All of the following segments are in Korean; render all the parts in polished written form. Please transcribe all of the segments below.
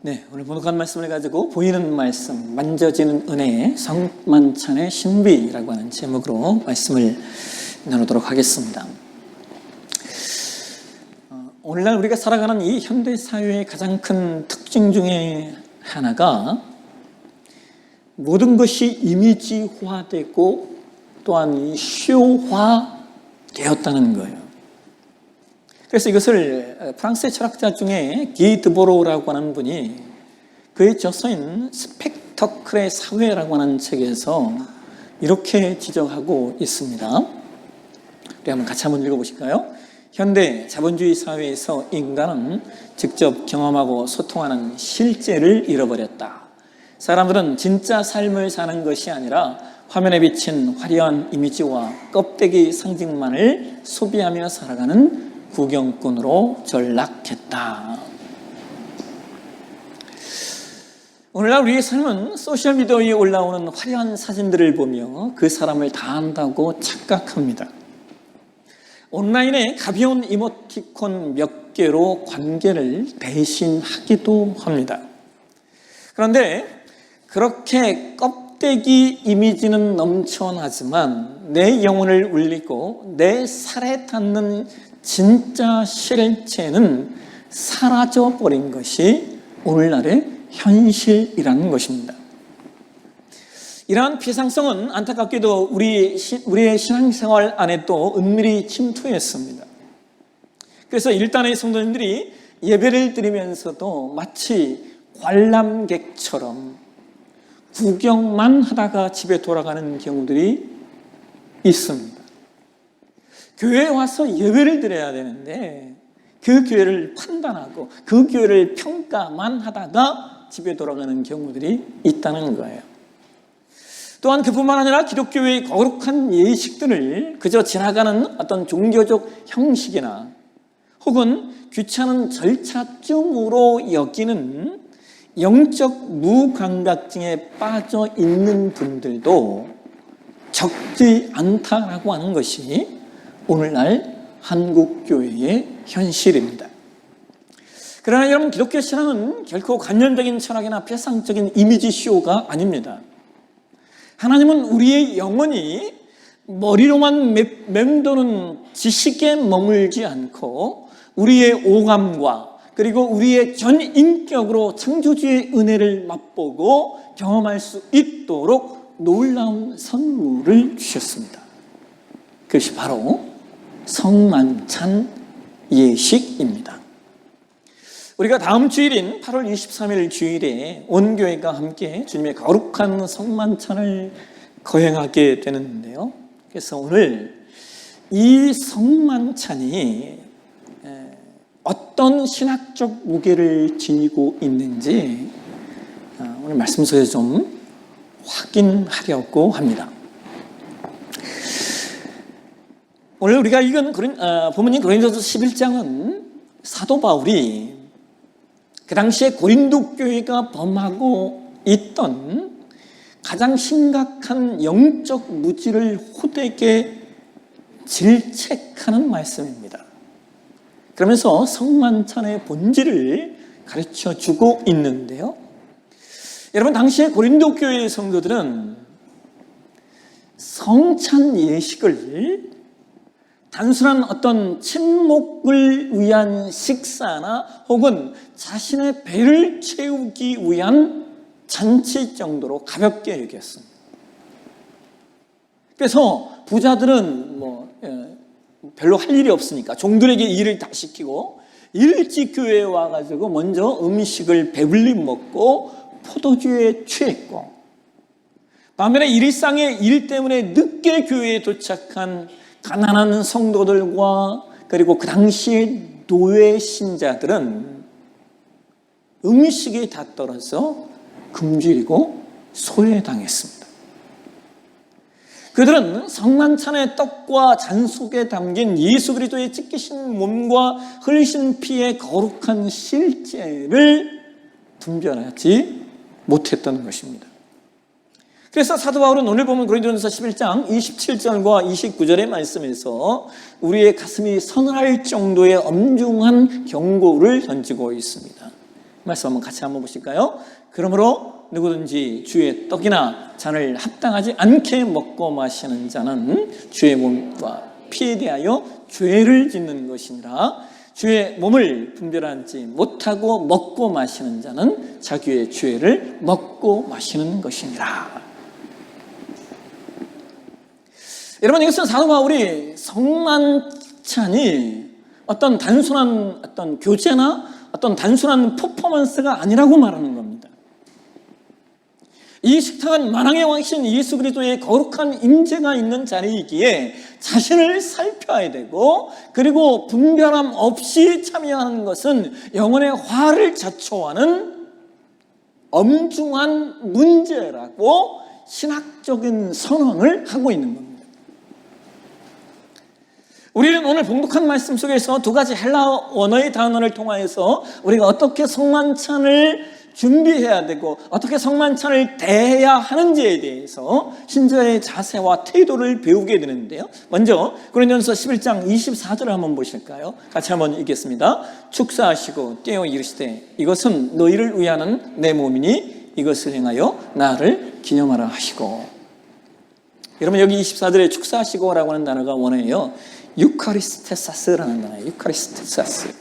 네, 오늘 본독한 말씀을 가지고 보이는 말씀, 만져지는 은혜, 성만찬의 신비라고 하는 제목으로 말씀을 나누도록 하겠습니다. 오늘날 우리가 살아가는 이 현대사회의 가장 큰 특징 중에 하나가 모든 것이 이미지화되고 또한 쇼화되었다는 거예요. 그래서 이것을 프랑스의 철학자 중에 기 드보로라고 하는 분이 그의 저서인 스펙터클의 사회라고 하는 책에서 이렇게 지적하고 있습니다. 우리 한번 같이 한번 읽어보실까요? 현대 자본주의 사회에서 인간은 직접 경험하고 소통하는 실제를 잃어버렸다. 사람들은 진짜 삶을 사는 것이 아니라 화면에 비친 화려한 이미지와 껍데기 상징만을 소비하며 살아가는 구경꾼으로 전락했다. 오늘날 우리의 삶은 소셜미디어에 올라오는 화려한 사진들을 보며 그 사람을 다 안다고 착각합니다. 온라인에 가벼운 이모티콘 몇 개로 관계를 대신하기도 합니다. 그런데 그렇게 껍데기 이미지는 넘쳐나지만 내 영혼을 울리고 내 살에 닿는 진짜 실체는 사라져버린 것이 오늘날의 현실이라는 것입니다. 이러한 비상성은 안타깝게도 우리의 신앙생활 안에 또 은밀히 침투했습니다. 그래서 일단의 성도님들이 예배를 드리면서도 마치 관람객처럼 구경만 하다가 집에 돌아가는 경우들이 있습니다. 교회에 와서 예배를 드려야 되는데 그 교회를 판단하고 그 교회를 평가만 하다가 집에 돌아가는 경우들이 있다는 거예요. 또한 그뿐만 아니라 기독교의 거룩한 예식들을 그저 지나가는 어떤 종교적 형식이나 혹은 귀찮은 절차쯤으로 여기는 영적 무감각증에 빠져 있는 분들도 적지 않다라고 하는 것이 오늘날 한국교회의 현실입니다. 그러나 여러분, 기독교 신앙은 결코 관념적인 철학이나 표상적인 이미지 쇼가 아닙니다. 하나님은 우리의 영혼이 머리로만 맴도는 지식에 머물지 않고 우리의 오감과 그리고 우리의 전 인격으로 창조주의 은혜를 맛보고 경험할 수 있도록 놀라운 선물을 주셨습니다. 그것이 바로 성만찬 예식입니다. 우리가 다음 주일인 8월 23일 주일에 온 교회가 함께 주님의 거룩한 성만찬을 거행하게 되는데요. 그래서 오늘 이 성만찬이 어떤 신학적 무게를 지니고 있는지 오늘 말씀 속에서 좀 확인하려고 합니다. 오늘 우리가 읽은 본문인 고린도서 11장은 사도 바울이 그 당시에 고린도 교회가 범하고 있던 가장 심각한 영적 무지를 호되게 질책하는 말씀입니다. 그러면서 성만찬의 본질을 가르쳐주고 있는데요. 여러분, 당시에 고린도 교회의 성도들은 성찬 예식을 단순한 어떤 친목을 위한 식사나 혹은 자신의 배를 채우기 위한 잔치 정도로 가볍게 여겼습니다. 그래서 부자들은 별로 할 일이 없으니까 종들에게 일을 다 시키고 일찍 교회에 와가지고 먼저 음식을 배불리 먹고 포도주에 취했고, 반면에 일상의 일 때문에 늦게 교회에 도착한 가난한 성도들과 그리고 그 당시의 노예 신자들은 음식이 다 떨어져 굶주리고 소외당했습니다. 그들은 성만찬의 떡과 잔 속에 담긴 예수 그리스도의 찢기신 몸과 흘리신 피의 거룩한 실제를 분별하지 못했던 것입니다. 그래서 사도 바울은 오늘 보면 고린도전서 11장 27절과 29절의 말씀에서 우리의 가슴이 서늘할 정도의 엄중한 경고를 던지고 있습니다. 말씀 한번 같이 한번 보실까요? 그러므로 누구든지 주의 떡이나 잔을 합당하지 않게 먹고 마시는 자는 주의 몸과 피에 대하여 죄를 짓는 것이니라. 주의 몸을 분별하지 못하고 먹고 마시는 자는 자기의 죄를 먹고 마시는 것이니라. 여러분, 이것은 사도 바울이 성만찬이 어떤 단순한 어떤 교제나 어떤 단순한 퍼포먼스가 아니라고 말하는 겁니다. 이 식탁은 만왕의 왕이신 예수 그리스도의 거룩한 임재가 있는 자리이기에 자신을 살펴야 되고, 그리고 분별함 없이 참여하는 것은 영혼의 화를 자초하는 엄중한 문제라고 신학적인 선언을 하고 있는 겁니다. 우리는 오늘 봉독한 말씀 속에서 두 가지 헬라어 원어의 단어를 통하여서 우리가 어떻게 성만찬을 준비해야 되고 어떻게 성만찬을 대해야 하는지에 대해서 신자의 자세와 태도를 배우게 되는데요. 먼저 고린도전서 11장 24절을 한번 보실까요? 같이 한번 읽겠습니다. 축사하시고 떼어 이르시되 이것은 너희를 위하는 내 몸이니 이것을 행하여 나를 기념하라 하시고. 여러분, 여기 24절에 축사하시고라고 하는 단어가 원어예요. 유카리스테사스라는 단어예요. 유카리스테사스.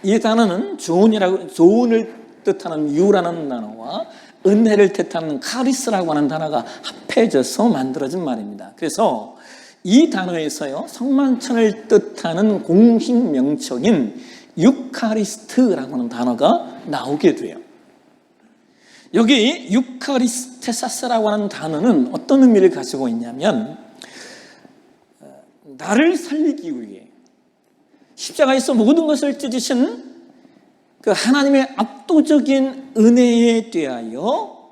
이 단어는 조언을 뜻하는 유라는 단어와 은혜를 뜻하는 카리스라고 하는 단어가 합해져서 만들어진 말입니다. 그래서 이 단어에서요, 성만찬을 뜻하는 공식 명칭인 유카리스트라고 하는 단어가 나오게 돼요. 여기 유카리스테사스라고 하는 단어는 어떤 의미를 가지고 있냐면, 나를 살리기 위해 십자가에서 모든 것을 찢으신 그 하나님의 압도적인 은혜에 대하여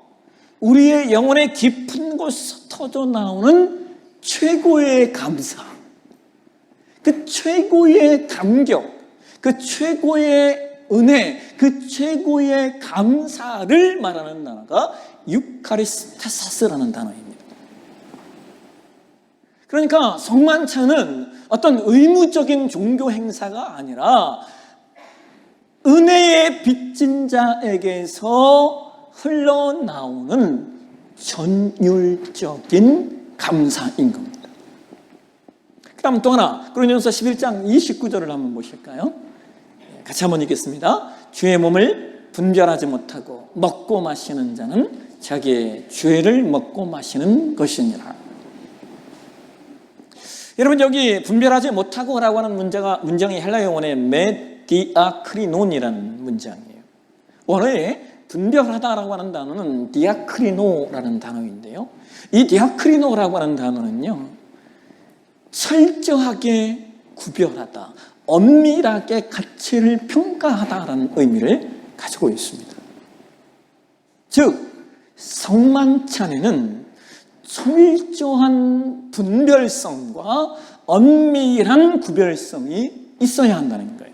우리의 영혼의 깊은 곳에서 터져 나오는 최고의 감사, 그 최고의 감격, 그 최고의 은혜, 그 최고의 감사를 말하는 단어가 유카리스테사스라는 단어입니다. 그러니까 성만찬은 어떤 의무적인 종교 행사가 아니라 은혜의 빚진 자에게서 흘러나오는 전율적인 감사인 겁니다. 그럼 또 하나, 고린도전서 11장 29절을 한번 보실까요? 같이 한번 읽겠습니다. 주의 몸을 분별하지 못하고 먹고 마시는 자는 자기의 죄를 먹고 마시는 것이니라. 여러분, 여기 분별하지 못하고라고 하는 문장이 헬라 영어의 디아크리논이라는 문장이에요. 원어에 분별하다라고 하는 단어는 디아크리노라는 단어인데요. 이 디아크리노라고 하는 단어는요, 철저하게 구별하다, 엄밀하게 가치를 평가하다라는 의미를 가지고 있습니다. 즉, 성만찬에는 철저한 분별성과 엄밀한 구별성이 있어야 한다는 거예요.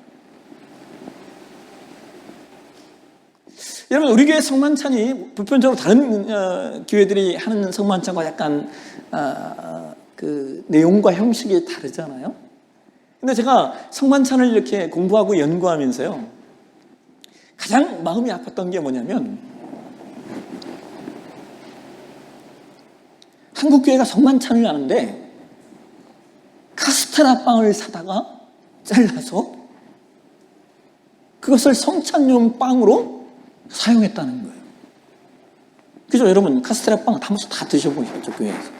여러분, 우리 교회 성만찬이 보편적으로 다른 교회들이 하는 성만찬과 약간 그 내용과 형식이 다르잖아요. 근데 제가 성만찬을 이렇게 공부하고 연구하면서요, 가장 마음이 아팠던 게 뭐냐면, 한국 교회가 성만찬을 하는데 카스테라 빵을 사다가 잘라서 그것을 성찬용 빵으로 사용했다는 거예요. 그죠? 여러분, 카스테라 빵 한번씩 다 드셔보셨죠, 교회에서.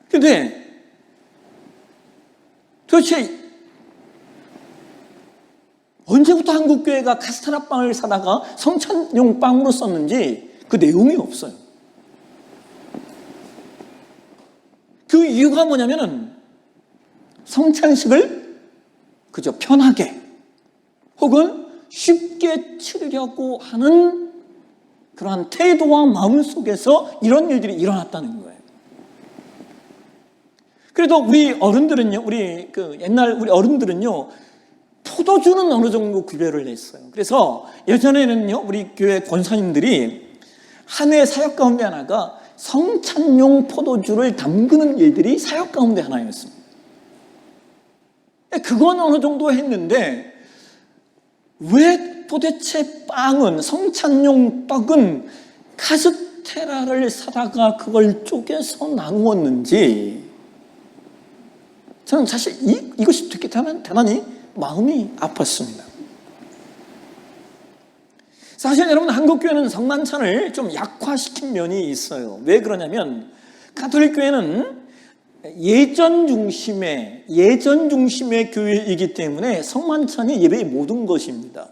근데 도대체 언제부터 한국 교회가 카스테라 빵을 사다가 성찬용 빵으로 썼는지 그 내용이 없어요. 그 이유가 뭐냐면은 성찬식을 그저 편하게 혹은 쉽게 치르려고 하는 그러한 태도와 마음 속에서 이런 일들이 일어났다는 거예요. 그래도 우리 어른들은요, 옛날 우리 어른들은요, 포도주는 어느 정도 구별을 했어요. 그래서 예전에는요, 우리 교회 권사님들이 한 해 사역 가운데 하나가 성찬용 포도주를 담그는 일들이 사역 가운데 하나였습니다. 그건 어느 정도 했는데 왜 근데 도대체 빵은, 성찬용 떡은 카스테라를 사다가 그걸 쪼개서 나누었는지 저는 사실 이것이 듣게 되면 대단히 마음이 아팠습니다. 사실 여러분, 한국교회는 성만찬을 좀 약화시킨 면이 있어요. 왜 그러냐면 가톨릭 교회는 예전 중심의 교회이기 때문에 성만찬이 예배의 모든 것입니다.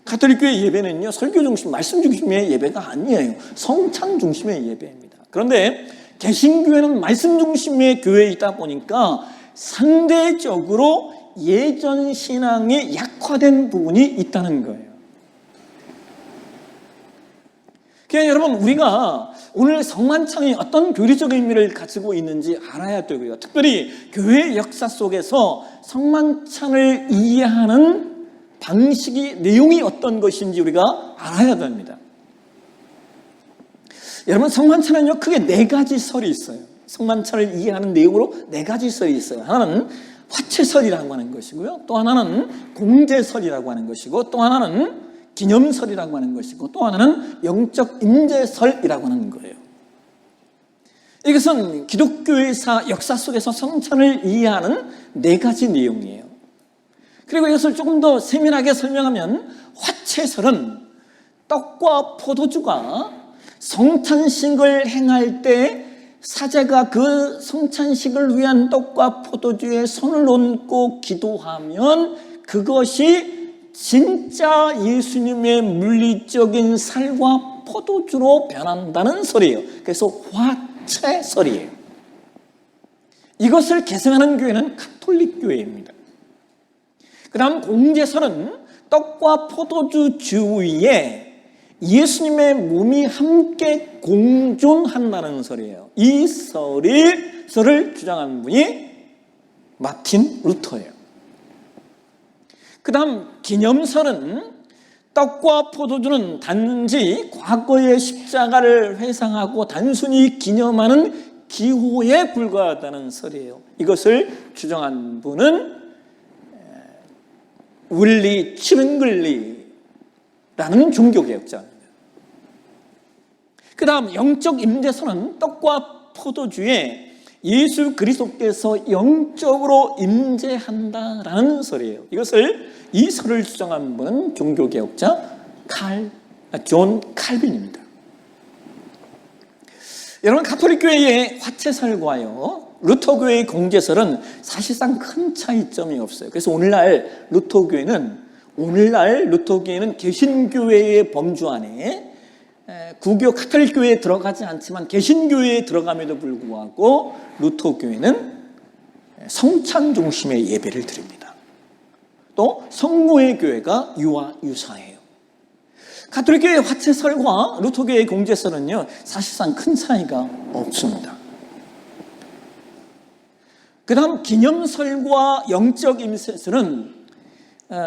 가톨릭 교회 예배는요, 설교 중심, 말씀 중심의 예배가 아니에요. 성찬 중심의 예배입니다. 그런데 개신교회는 말씀 중심의 교회이다 보니까 상대적으로 예전 신앙이 약화된 부분이 있다는 거예요. 그러니까 여러분, 우리가 오늘 성만찬이 어떤 교리적 의미를 가지고 있는지 알아야 되고요. 특별히 교회 역사 속에서 성만찬을 이해하는 방식이, 내용이 어떤 것인지 우리가 알아야 됩니다. 여러분, 성만찬은요, 크게 4가지 설이 있어요. 성만찬을 이해하는 내용으로 4가지 설이 있어요. 하나는 화채설이라고 하는 것이고요. 또 하나는 공제설이라고 하는 것이고, 또 하나는 기념설이라고 하는 것이고, 또 하나는 영적 임재설이라고 하는 거예요. 이것은 기독교의사 역사 속에서 성찬을 이해하는 4가지 내용이에요. 그리고 이것을 조금 더 세밀하게 설명하면, 화채설은 떡과 포도주가 성찬식을 행할 때 사제가 그 성찬식을 위한 떡과 포도주에 손을 얹고 기도하면 그것이 진짜 예수님의 물리적인 살과 포도주로 변한다는 설이에요. 그래서 화채설이에요. 이것을 계승하는 교회는 가톨릭 교회입니다. 그 다음 공제설은 떡과 포도주 주위에 예수님의 몸이 함께 공존한다는 설이에요. 이 설을 주장한 분이 마틴 루터예요. 그 다음 기념설은 떡과 포도주는 단지 과거의 십자가를 회상하고 단순히 기념하는 기호에 불과하다는 설이에요. 이것을 주장한 분은 윌리 츄빙글리라는 종교개혁자입니다. 그 다음 영적 임재설은 떡과 포도주에 예수 그리스도께서 영적으로 임재한다라는 설이에요. 이 설을 주장한 분은 종교개혁자 존 칼빈입니다. 여러분, 가톨릭 교회의 화채설과요 루터교회의 공제설은 사실상 큰 차이점이 없어요. 그래서 오늘날 루터교회는 개신교회의 범주 안에, 구교 카톨릭 교회에 들어가지 않지만 개신교회에 들어감에도 불구하고 루터교회는 성찬 중심의 예배를 드립니다. 또 성모의 교회가 유사해요. 가톨릭 교회의 화채설과 루터교회의 공제설은요, 사실상 큰 차이가 없습니다. 그 다음 기념설과 영적 임재설은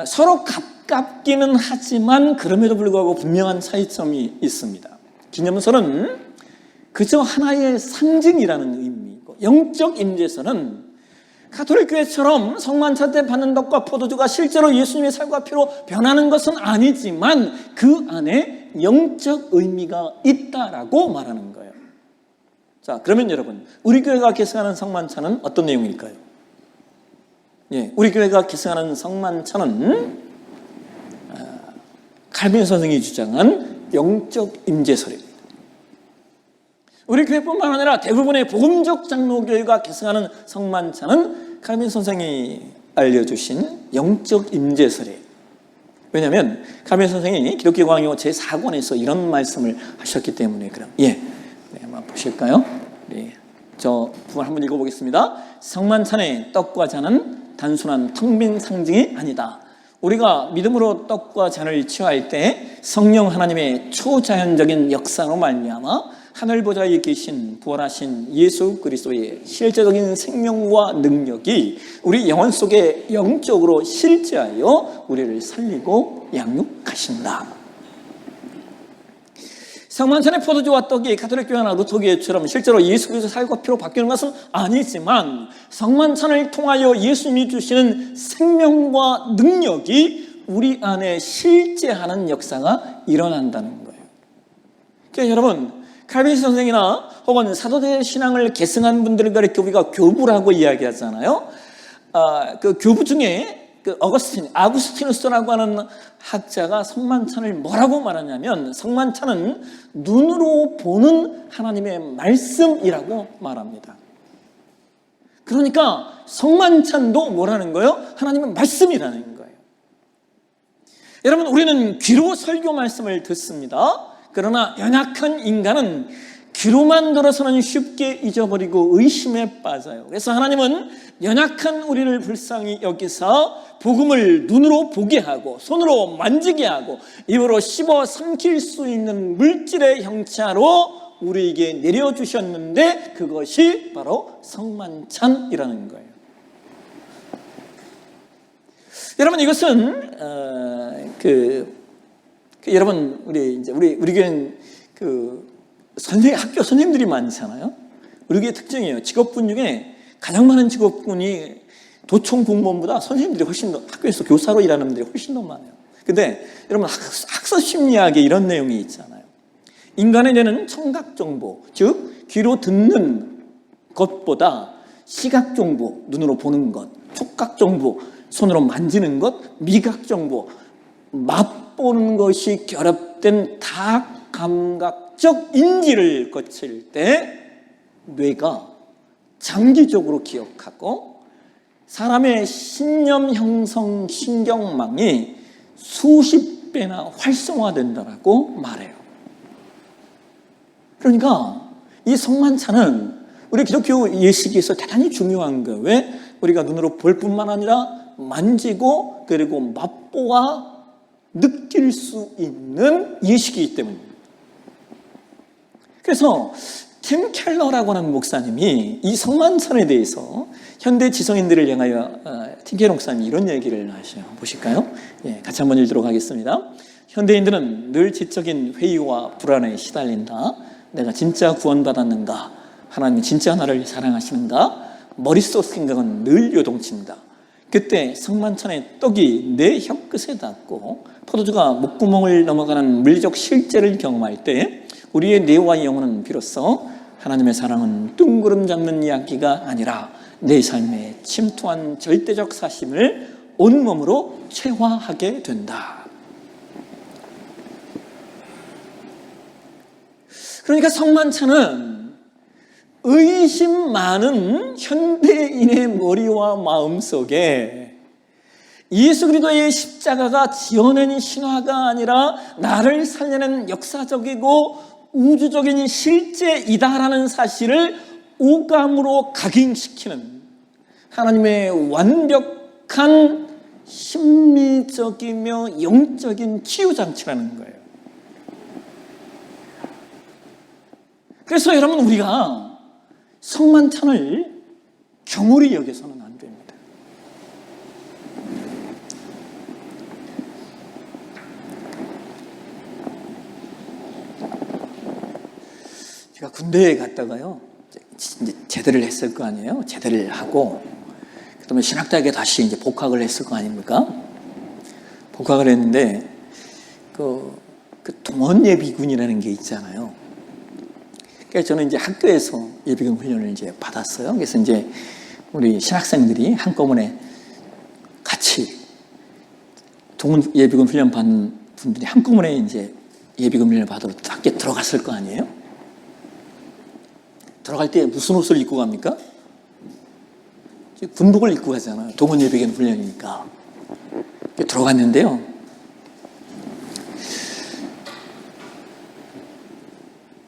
서로 가깝기는 하지만 그럼에도 불구하고 분명한 차이점이 있습니다. 기념설은 그저 하나의 상징이라는 의미이고, 영적 임재설은 가톨릭 교회처럼 성만찬 때 받는 떡과 포도주가 실제로 예수님의 살과 피로 변하는 것은 아니지만 그 안에 영적 의미가 있다라고 말하는 거예요. 자, 그러면 여러분, 우리 교회가 계승하는 성만찬은 어떤 내용일까요? 우리 교회가 계승하는 성만찬은 칼빈 선생이 주장한 영적 임재설입니다. 우리 교회뿐만 아니라 대부분의 복음적 장로교회가 계승하는 성만찬은 칼빈 선생이 알려주신 영적 임재설이에요. 왜냐하면 칼빈 선생이 기독교 강요 제4권에서 이런 말씀을 하셨기 때문에. 한번 보실까요? 저 부분 한번 읽어보겠습니다. 성만찬의 떡과 잔은 단순한 텅 빈 상징이 아니다. 우리가 믿음으로 떡과 잔을 취할 때 성령 하나님의 초자연적인 역사로 말미암아 하늘 보좌에 계신 부활하신 예수 그리스도의 실제적인 생명과 능력이 우리 영혼 속에 영적으로 실제하여 우리를 살리고 양육하신다. 성만찬의 포도주와 떡이 가톨릭 교회나 루터교회처럼 실제로 예수 그리스도의 살과 피로 바뀌는 것은 아니지만 성만찬을 통하여 예수님이 주시는 생명과 능력이 우리 안에 실제하는 역사가 일어난다는 거예요. 그러니까 여러분, 칼빈 선생이나 혹은 사도대 신앙을 계승한 분들을 가리켜 우리가 교부라고 이야기하잖아요. 그 교부 중에 그 아구스티누스라고 하는 학자가 성만찬을 뭐라고 말하냐면, 성만찬은 눈으로 보는 하나님의 말씀이라고 말합니다. 그러니까 성만찬도 뭐라는 거예요? 하나님의 말씀이라는 거예요. 여러분, 우리는 귀로 설교 말씀을 듣습니다. 그러나 연약한 인간은 귀로만 들어서는 쉽게 잊어버리고 의심에 빠져요. 그래서 하나님은 연약한 우리를 불쌍히 여기서 복음을 눈으로 보게 하고 손으로 만지게 하고 입으로 씹어 삼킬 수 있는 물질의 형체로 우리에게 내려주셨는데, 그것이 바로 성만찬이라는 거예요. 여러분, 이것은 여러분, 우리 교회는 학교 선생님들이 많잖아요. 우리 교회 특징이에요. 직업군 중에 가장 많은 직업군이 도청 공무원보다 선생님들이 훨씬 더, 학교에서 교사로 일하는 분들이 훨씬 더 많아요. 근데 여러분, 학습 심리학에 이런 내용이 있잖아요. 인간의 뇌는 청각 정보, 즉 귀로 듣는 것보다 시각 정보, 눈으로 보는 것, 촉각 정보, 손으로 만지는 것, 미각 정보, 맛보는 것이 결합된 다감각적 인지를 거칠 때 뇌가 장기적으로 기억하고 사람의 신념 형성 신경망이 수십 배나 활성화된다라고 말해요. 그러니까 이 성만찬은 우리 기독교 예식에서 대단히 중요한 거예요. 왜? 우리가 눈으로 볼 뿐만 아니라 만지고 그리고 맛보아 느낄 수 있는 예식이기 때문입니다. 그래서 팀 켈러라고 하는 목사님이 이 성만찬에 대해서 현대 지성인들을 향하여 팀 켈러 목사님이 이런 얘기를 하셔요. 보실까요? 예, 같이 한번 읽도록 하겠습니다. 현대인들은 늘 지적인 회의와 불안에 시달린다. 내가 진짜 구원받았는가? 하나님이 진짜 나를 사랑하시는가? 머릿속 생각은 늘 요동친다. 그때 성만찬의 떡이 내 혀끝에 닿고 포도주가 목구멍을 넘어가는 물리적 실제를 경험할 때 우리의 뇌와 영혼은 비로소 하나님의 사랑은 뜬구름 잡는 이야기가 아니라 내 삶에 침투한 절대적 사심을 온몸으로 체화하게 된다. 그러니까 성만찬은 의심 많은 현대인의 머리와 마음속에 예수 그리스도의 십자가가 지어낸 신화가 아니라 나를 살려낸 역사적이고 우주적인 실제이다라는 사실을 오감으로 각인시키는 하나님의 완벽한 심리적이며 영적인 치유장치라는 거예요. 그래서 여러분, 우리가 성만찬을 경홀히 여겨서는 안 됩니다. 제가 군대에 갔다가요, 이제 제대를 했을 거 아니에요. 제대를 하고 그다음에 신학대학에 다시 이제 복학을 했을 거 아닙니까? 복학을 했는데 그 동원예비군이라는 게 있잖아요. 그러니까 저는 이제 학교에서 예비군 훈련을 이제 받았어요. 그래서 이제 우리 신학생들이 한꺼번에 같이 예비군 훈련 받는 분들이 한꺼번에 이제 예비군 훈련을 받으러 학교에 들어갔을 거 아니에요? 들어갈 때 무슨 옷을 입고 갑니까? 군복을 입고 가잖아요. 동원 예비군 훈련이니까. 들어갔는데요.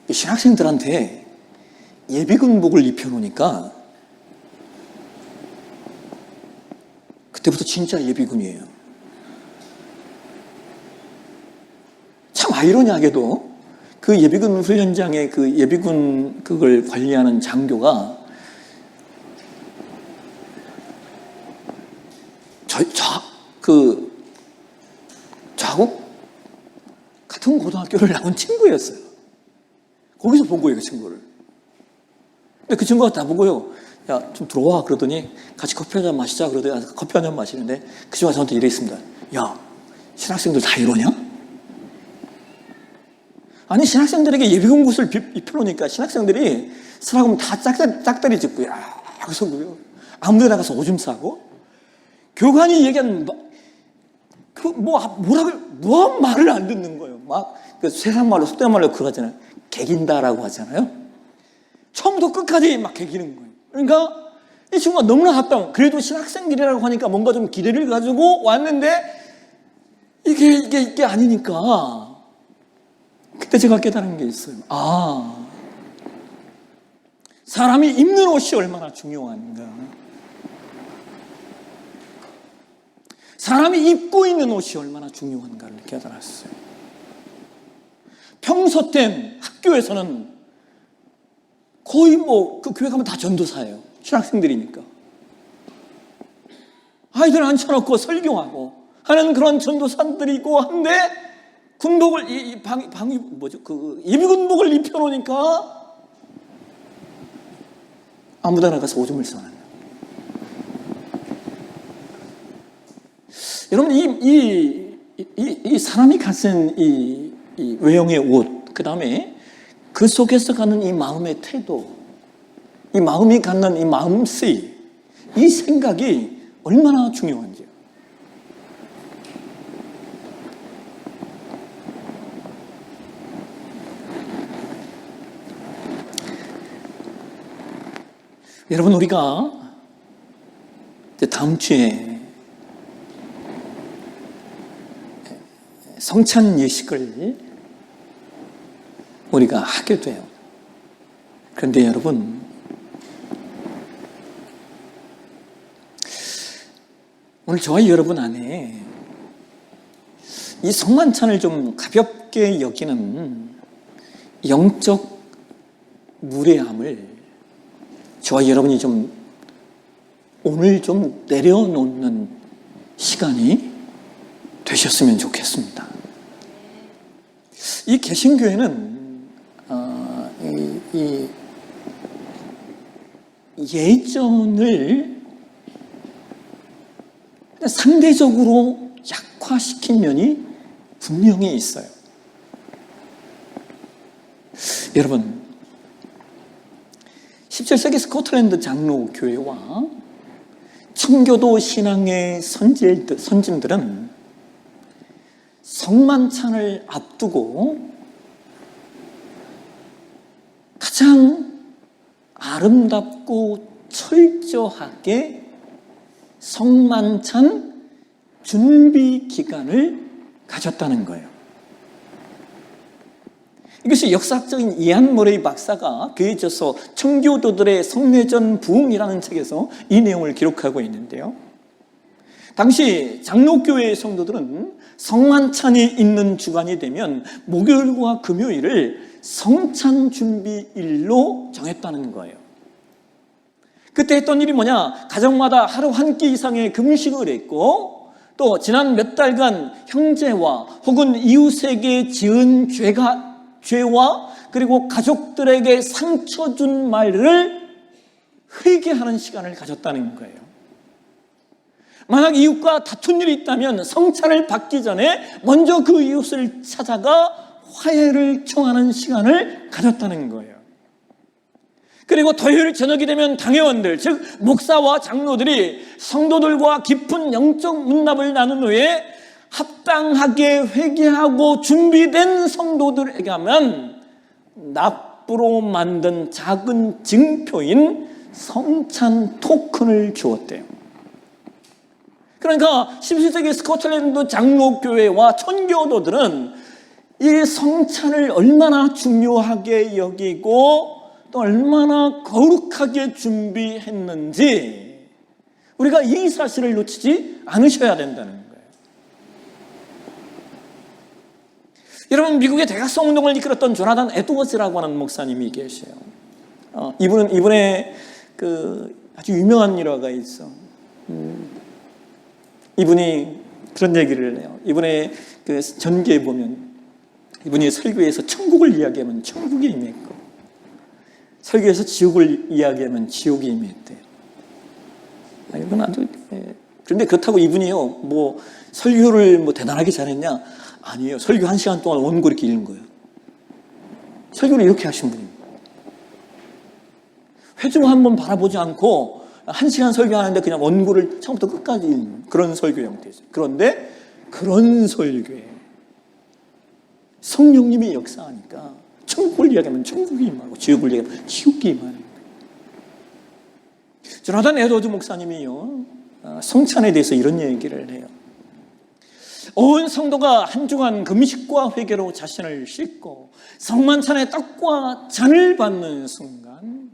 신학생들한테 예비군복을 입혀놓으니까 그때부터 진짜 예비군이에요. 참 아이러니하게도 그 예비군 훈련장의 그 예비군 그걸 관리하는 장교가 저하고 같은 고등학교를 나온 친구였어요. 거기서 본 거예요, 그 친구를. 근데 그 친구가 다 보고요, 야, 좀 들어와. 그러더니 같이 커피 한잔 마시자. 그러더니 커피 한잔 마시는데 그 친구가 저한테 이랬습니다. 야, 신학생들 다 이러냐? 아니, 신학생들에게 예비군 옷을 입혀놓으니까 신학생들이 쓰라고 하면 다 짝다리 짚고, 야, 그래서 아무 데 나가서 오줌 싸고, 교관이 얘기한, 뭐라고 말을 안 듣는 거예요. 그 세상 말로, 속된 말로 그거 하잖아요. 개긴다라고 하잖아요. 처음부터 끝까지 막 개기는 거예요. 그러니까 이 친구가 너무나 답답한, 그래도 신학생들이라고 하니까 뭔가 좀 기대를 가지고 왔는데, 이게 아니니까. 그때 제가 깨달은 게 있어요. 사람이 입는 옷이 얼마나 중요한가. 사람이 입고 있는 옷이 얼마나 중요한가를 깨달았어요. 평소 땐 학교에서는 거의 그 교회 가면 다 전도사예요. 신학생들이니까. 아이들 앉혀놓고 설교하고 하는 그런 전도사들이고 한데, 군복을, 예비군복을 입혀놓으니까 아무데나 가서 오줌을 싸는. 여러분, 이 사람이 가진 이 외형의 옷, 그 다음에 그 속에서 가는 이 마음의 태도, 이 마음이 갖는 이 마음씨, 이 생각이 얼마나 중요한지요. 여러분, 우리가 다음 주에 성찬 예식을 우리가 하게 돼요. 그런데 여러분, 오늘 저와 여러분 안에 이 성만찬을 좀 가볍게 여기는 영적 무례함을 저와 여러분이 좀 오늘 좀 내려놓는 시간이 되셨으면 좋겠습니다. 이 개신교회는 이 예전을 상대적으로 약화시킨 면이 분명히 있어요. 여러분, 17세기 스코틀랜드 장로교회와 청교도 신앙의 선진들은 성만찬을 앞두고 가장 아름답고 철저하게 성만찬 준비 기간을 가졌다는 거예요. 이것이 역사적인 이안 머레이 박사가 그에 있어서 청교도들의 성례전 부흥이라는 책에서 이 내용을 기록하고 있는데요. 당시 장로교회의 성도들은 성만찬이 있는 주간이 되면 목요일과 금요일을 성찬 준비일로 정했다는 거예요. 그때 했던 일이 뭐냐? 가정마다 하루 한 끼 이상의 금식을 했고, 또 지난 몇 달간 형제와 혹은 이웃에게 지은 죄와 그리고 가족들에게 상처 준 말을 회개하는 시간을 가졌다는 거예요. 만약 이웃과 다툰 일이 있다면 성찬을 받기 전에 먼저 그 이웃을 찾아가 화해를 청하는 시간을 가졌다는 거예요. 그리고 토요일 저녁이 되면 당회원들, 즉 목사와 장로들이 성도들과 깊은 영적 문답을 나눈 후에 합당하게 회개하고 준비된 성도들에게 하면 납부로 만든 작은 증표인 성찬 토큰을 주었대요. 그러니까 17세기 스코틀랜드 장로교회와 천교도들은 이 성찬을 얼마나 중요하게 여기고 또 얼마나 거룩하게 준비했는지 우리가 이 사실을 놓치지 않으셔야 된다는 거예요. 여러분, 미국의 대각성 운동을 이끌었던 조나단 에드워즈라고 하는 목사님이 계세요. 이분의 아주 유명한 일화가 있어. 이분이 그런 얘기를 해요. 이분의 전기에 보면 이분이 설교에서 천국을 이야기하면 천국이 임했고, 설교에서 지옥을 이야기하면 지옥이 임했대요. 이건 아주. 그런데 그렇다고 이분이요, 설교를 뭐 대단하게 잘했냐? 아니에요. 설교 1시간 동안 원고 이렇게 읽는 거예요. 설교를 이렇게 하신 분입니다. 회중 한번 바라보지 않고 1시간 설교하는데 그냥 원고를 처음부터 끝까지 읽는 그런 설교 형태죠. 그런데 그런 설교에 성령님이 역사하니까 천국을 이야기하면 천국이 임하고 지옥을 이야기하면 지옥이 임하는 거예요. 조나단 에드워드 목사님이요, 성찬에 대해서 이런 얘기를 해요. 온 성도가 한 주간 금식과 회개로 자신을 씻고 성만찬의 떡과 잔을 받는 순간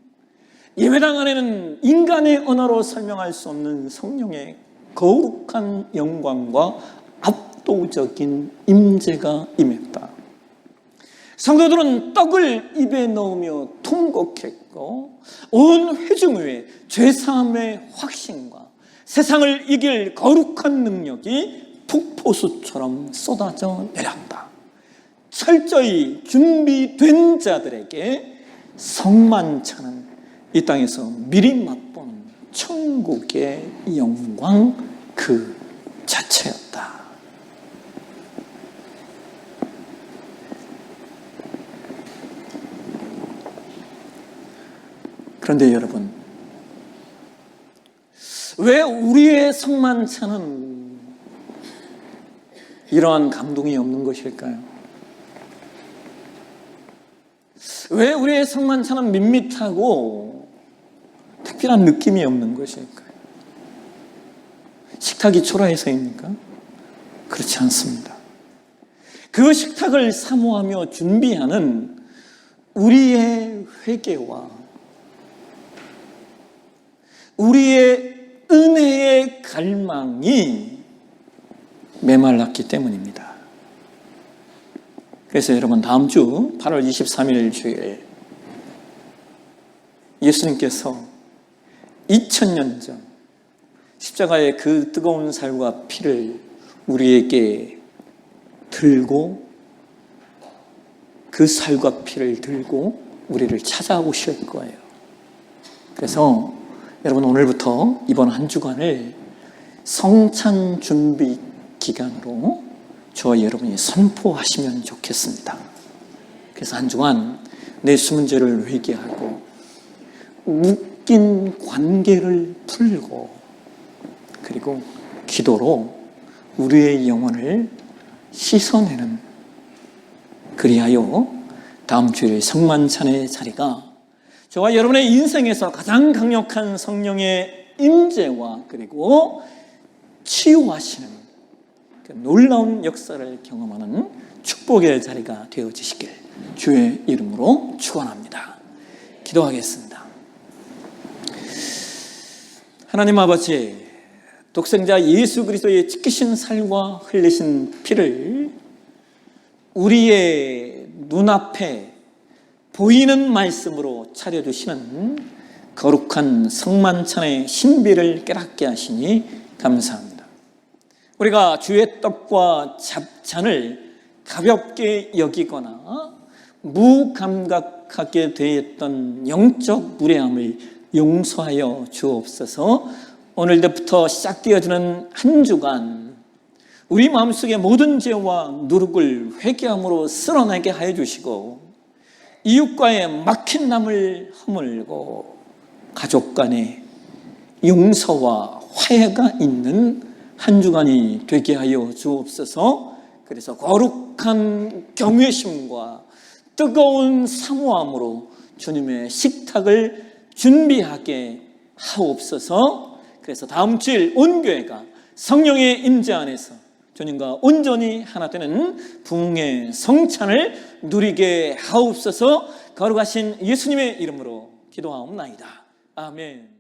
예배당 안에는 인간의 언어로 설명할 수 없는 성령의 거룩한 영광과 압도적인 임재가 임했다. 성도들은 떡을 입에 넣으며 통곡했고 온 회중 위에 죄사함의 확신과 세상을 이길 거룩한 능력이 폭포수처럼 쏟아져 내렸다. 철저히 준비된 자들에게 성만찬은 이 땅에서 미리 맛보는 천국의 영광 그 자체였다. 그런데 여러분, 왜 우리의 성만찬은 이러한 감동이 없는 것일까요? 왜 우리의 성만찬은 밋밋하고 특별한 느낌이 없는 것일까요? 식탁이 초라해서입니까? 그렇지 않습니다. 그 식탁을 사모하며 준비하는 우리의 회개와 우리의 은혜의 갈망이 메말랐기 때문입니다. 그래서 여러분, 다음 주 8월 23일 주일 예수님께서 2000년 전 십자가의 그 뜨거운 살과 피를 우리에게 들고, 그 살과 피를 들고 우리를 찾아오실 거예요. 그래서 여러분, 오늘부터 이번 한 주간을 성찬 준비 기간으로 저와 여러분이 선포하시면 좋겠습니다. 그래서 한 주간 내 숨은 죄를 회개하고 묶인 관계를 풀고, 그리고 기도로 우리의 영혼을 씻어내는, 그리하여 다음 주일 성만찬의 자리가 저와 여러분의 인생에서 가장 강력한 성령의 임재와 그리고 치유하시는 그 놀라운 역사를 경험하는 축복의 자리가 되어지시길 주의 이름으로 축원합니다. 기도하겠습니다. 하나님 아버지, 독생자 예수 그리스도의 지키신 살과 흘리신 피를 우리의 눈앞에 보이는 말씀으로 차려주시는 거룩한 성만찬의 신비를 깨닫게 하시니 감사합니다. 우리가 주의 떡과 잔을 가볍게 여기거나 무감각하게 되었던 영적 무례함을 용서하여 주옵소서. 오늘부터 시작되어지는 한 주간 우리 마음속의 모든 죄와 누룩을 회개함으로 쓸어내게 하여 주시고, 이웃과의 막힌 남을 허물고 가족 간에 용서와 화해가 있는 한 주간이 되게 하여 주옵소서. 그래서 거룩한 경외심과 뜨거운 사모함으로 주님의 식탁을 준비하게 하옵소서. 그래서 다음 주일 온 교회가 성령의 임재 안에서 주님과 온전히 하나 되는 부흥의 성찬을 누리게 하옵소서. 거룩하신 예수님의 이름으로 기도하옵나이다. 아멘.